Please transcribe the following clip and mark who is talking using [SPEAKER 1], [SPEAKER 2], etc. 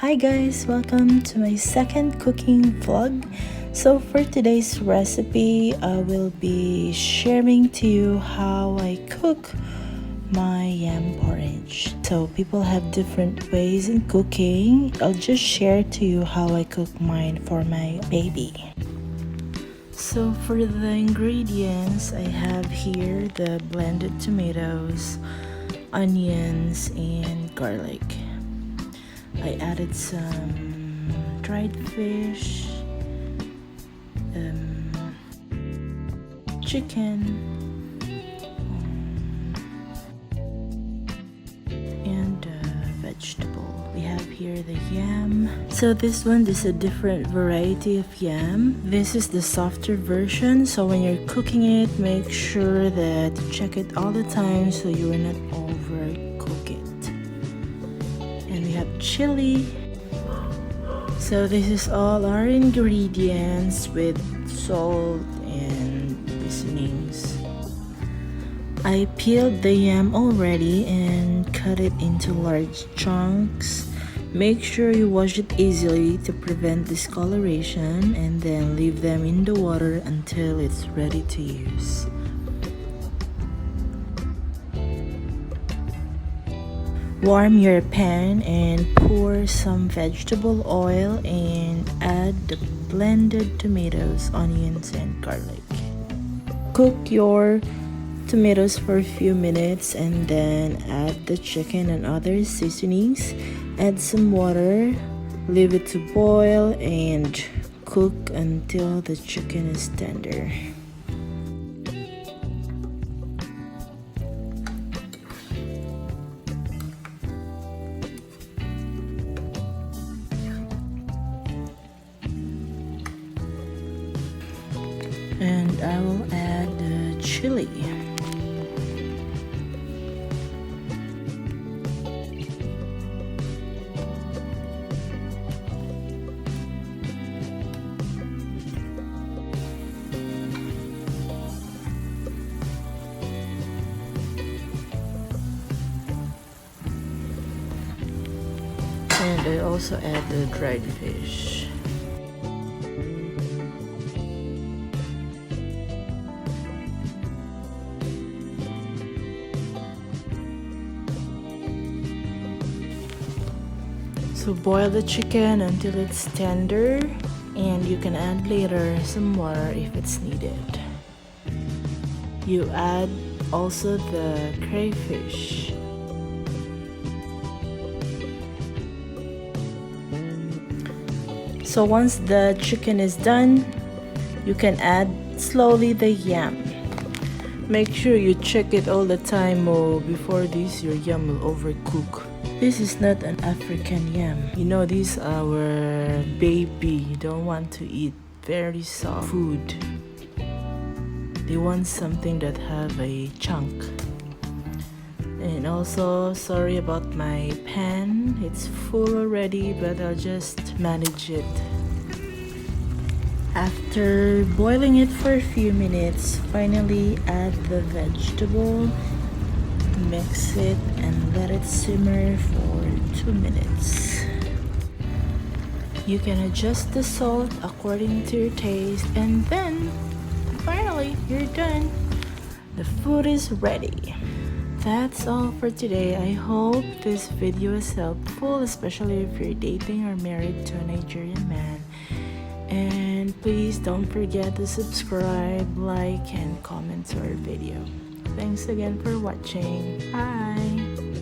[SPEAKER 1] Hi guys, welcome to my second cooking vlog. So for today's recipe, I will be sharing to you how I cook my yam porridge. So people have different ways in cooking. I'll just share to you how I cook mine for my baby. So for the ingredients, I have here the blended tomatoes, onions, and garlic. I added some dried fish, chicken, and vegetable. We have here the yam. So this is a different variety of yam. This is the softer version, so when you're cooking it, make sure that you check it all the time so you will not overcook it. And we have chili. So this is all our ingredients with salt and seasonings. I peeled the yam already and cut it into large chunks. Make sure you wash it easily to prevent discoloration, and then leave them in the water until it's ready to use. Warm your pan and pour some vegetable oil and add the blended tomatoes, onions, and garlic. Cook your tomatoes for a few minutes and then add the chicken and other seasonings. Add some water, leave it to boil, and cook until the chicken is tender. And I will add the chili. And I also add the dried fish. So boil the chicken until it's tender, and you can add later some water if it's needed. You add also the crayfish. So once the chicken is done, you can add slowly the yam. Make sure you check it all the time before your yam will overcook. This is not an African yam. You know, these our baby don't want to eat very soft food. They want something that have a chunk. And also, sorry about my pan. It's full already, but I'll just manage it. After boiling it for a few minutes, finally add the vegetable. Mix it and let it simmer for 2 minutes. You can adjust the salt according to your taste, and then finally you're done. The food is ready. That's all for today. I hope this video is helpful, especially if you're dating or married to a Nigerian man. And please don't forget to subscribe, like, and comment to our video. Thanks again for watching. Bye!